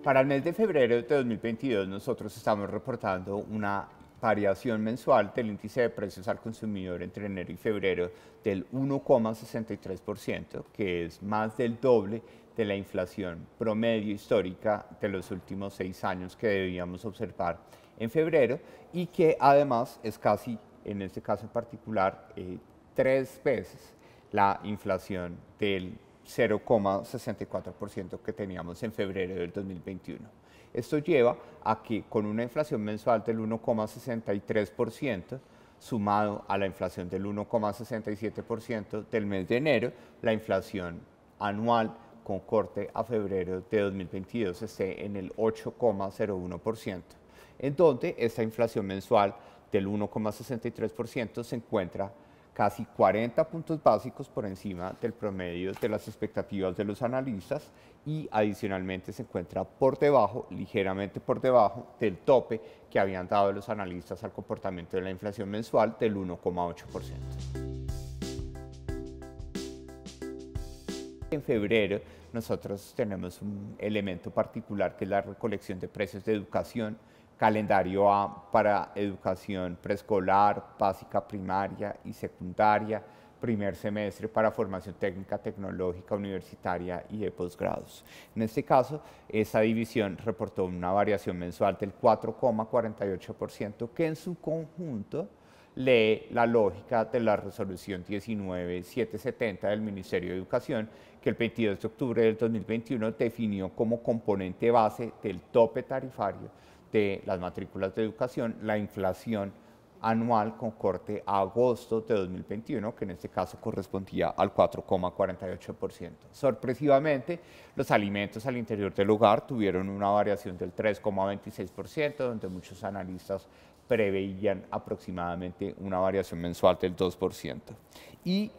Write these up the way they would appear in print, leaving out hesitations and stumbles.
Para el mes de febrero de 2022 nosotros estamos reportando una variación mensual del índice de precios al consumidor entre enero y febrero del 1,63%, que es más del doble de la inflación promedio histórica de los últimos 6 años que debíamos observar en febrero y que además es casi, en este caso en particular, 3 veces la inflación del 0,64% que teníamos en febrero del 2021. Esto lleva a que con una inflación mensual del 1,63%, sumado a la inflación del 1,67% del mes de enero, la inflación anual con corte a febrero de 2022 esté en el 8,01%, en donde esta inflación mensual del 1,63% se encuentra casi 40 puntos básicos por encima del promedio de las expectativas de los analistas y adicionalmente se encuentra por debajo, ligeramente por debajo del tope que habían dado los analistas al comportamiento de la inflación mensual del 1,8%. En febrero nosotros tenemos un elemento particular que es la recolección de precios de educación, calendario A para educación preescolar, básica primaria y secundaria, primer semestre para formación técnica, tecnológica, universitaria y de posgrados. En este caso, esa división reportó una variación mensual del 4,48% que en su conjunto lee la lógica de la resolución 19770 del Ministerio de Educación, que el 22 de octubre del 2021 definió como componente base del tope tarifario de las matrículas de educación la inflación anual con corte a agosto de 2021, que en este caso correspondía al 4,48%. Sorpresivamente, los alimentos al interior del hogar tuvieron una variación del 3,26%, donde muchos analistas preveían aproximadamente una variación mensual del 2%. Y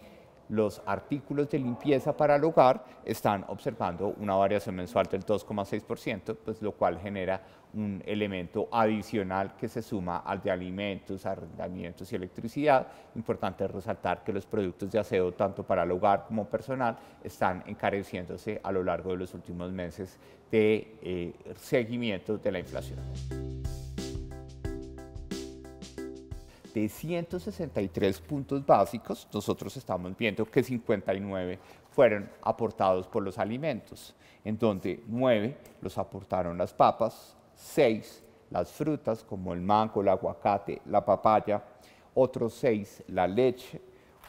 los artículos de limpieza para el hogar están observando una variación mensual del 2,6%, pues lo cual genera un elemento adicional que se suma al de alimentos, arrendamientos y electricidad. Importante resaltar que los productos de aseo, tanto para el hogar como personal, están encareciéndose a lo largo de los últimos meses de seguimiento de la inflación. De 163 puntos básicos, nosotros estamos viendo que 59 fueron aportados por los alimentos, en donde 9 los aportaron las papas, 6 las frutas como el mango, el aguacate, la papaya, otros 6 la leche,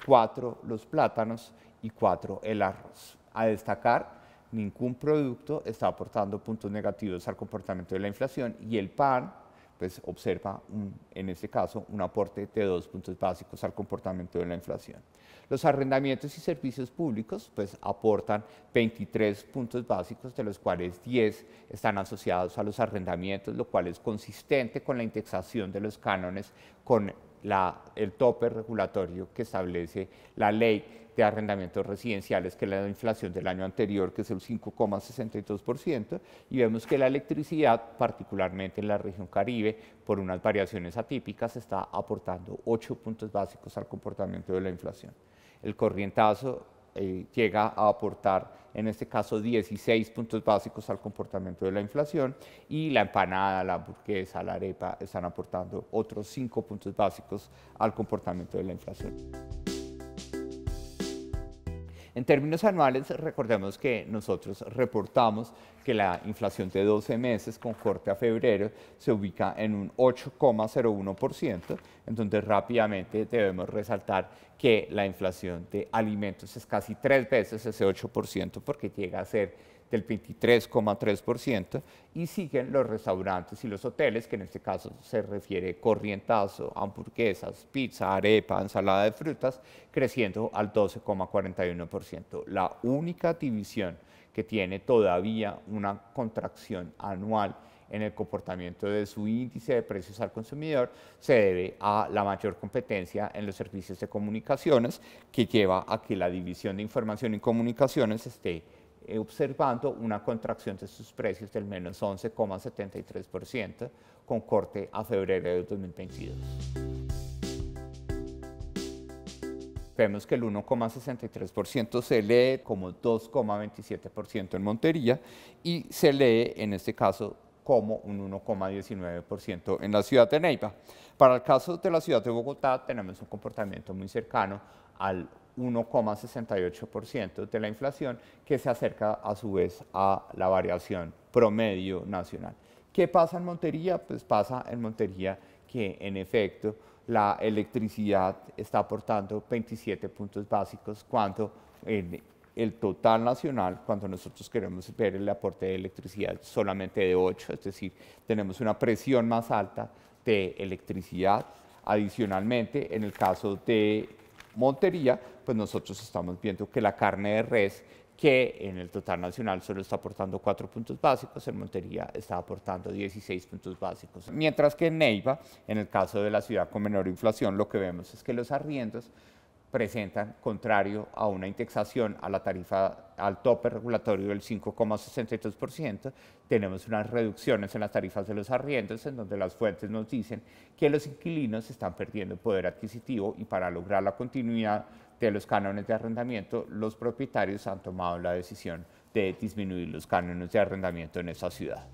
4 los plátanos y 4 el arroz. A destacar, ningún producto está aportando puntos negativos al comportamiento de la inflación y el pan pues observa, en este caso, un aporte de 2 puntos básicos al comportamiento de la inflación. Los arrendamientos y servicios públicos pues aportan 23 puntos básicos, de los cuales 10 están asociados a los arrendamientos, lo cual es consistente con la indexación de los cánones con el tope regulatorio que establece la ley de arrendamientos residenciales, que es la inflación del año anterior, que es el 5,62%, y vemos que la electricidad, particularmente en la región Caribe, por unas variaciones atípicas, está aportando 8 puntos básicos al comportamiento de la inflación. El corrientazo llega a aportar, en este caso, 16 puntos básicos al comportamiento de la inflación y la empanada, la hamburguesa, la arepa están aportando otros 5 puntos básicos al comportamiento de la inflación. En términos anuales, recordemos que nosotros reportamos que la inflación de 12 meses con corte a febrero se ubica en un 8,01%, en donde rápidamente debemos resaltar que la inflación de alimentos es casi 3 veces ese 8%, porque llega a ser del 23,3%, y siguen los restaurantes y los hoteles, que en este caso se refiere corrientazo, hamburguesas, pizza, arepa, ensalada de frutas, creciendo al 12,41%. La única división que tiene todavía una contracción anual en el comportamiento de su índice de precios al consumidor se debe a la mayor competencia en los servicios de comunicaciones, que lleva a que la división de información y comunicaciones esté observando una contracción de sus precios del menos 11,73%, con corte a febrero de 2022. vemos que el 1,63% se lee como 2,27% en Montería y se lee en este caso como un 1,19% en la ciudad de Neiva. Para el caso de la ciudad de Bogotá tenemos un comportamiento muy cercano al 1,68% de la inflación, que se acerca a su vez a la variación promedio nacional. ¿Qué pasa en Montería? Pues pasa en Montería que en efecto la electricidad está aportando 27 puntos básicos cuando en el total nacional, cuando nosotros queremos ver el aporte de electricidad solamente de 8, es decir, tenemos una presión más alta de electricidad. Adicionalmente, en el caso de Montería, pues nosotros estamos viendo que la carne de res, que en el total nacional solo está aportando 4 puntos básicos, en Montería está aportando 16 puntos básicos. Mientras que en Neiva, en el caso de la ciudad con menor inflación, lo que vemos es que los arriendos presentan, contrario a una indexación a la tarifa, al tope regulatorio del 5,62%, tenemos unas reducciones en las tarifas de los arriendos, en donde las fuentes nos dicen que los inquilinos están perdiendo poder adquisitivo y para lograr la continuidad de los cánones de arrendamiento, los propietarios han tomado la decisión de disminuir los cánones de arrendamiento en esa ciudad.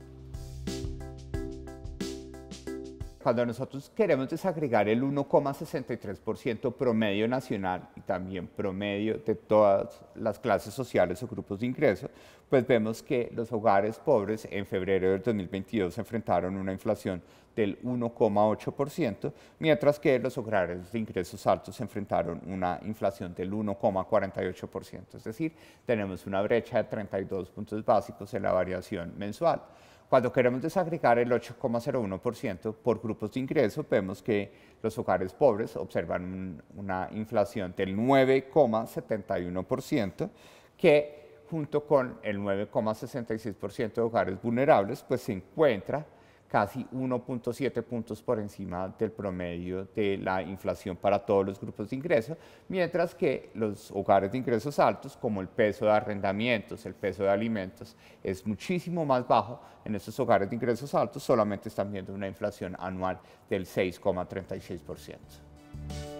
Cuando nosotros queremos desagregar el 1,63% promedio nacional y también promedio de todas las clases sociales o grupos de ingreso, pues vemos que los hogares pobres en febrero del 2022 enfrentaron una inflación del 1,8%, mientras que los hogares de ingresos altos enfrentaron una inflación del 1,48%. Es decir, tenemos una brecha de 32 puntos básicos en la variación mensual. Cuando queremos desagregar el 8,01% por grupos de ingreso, vemos que los hogares pobres observan una inflación del 9,71%, que junto con el 9,66% de hogares vulnerables, pues se encuentra casi 1,7 puntos por encima del promedio de la inflación para todos los grupos de ingreso, mientras que los hogares de ingresos altos, como el peso de arrendamientos, el peso de alimentos, es muchísimo más bajo. En estos hogares de ingresos altos solamente están viendo una inflación anual del 6,36%.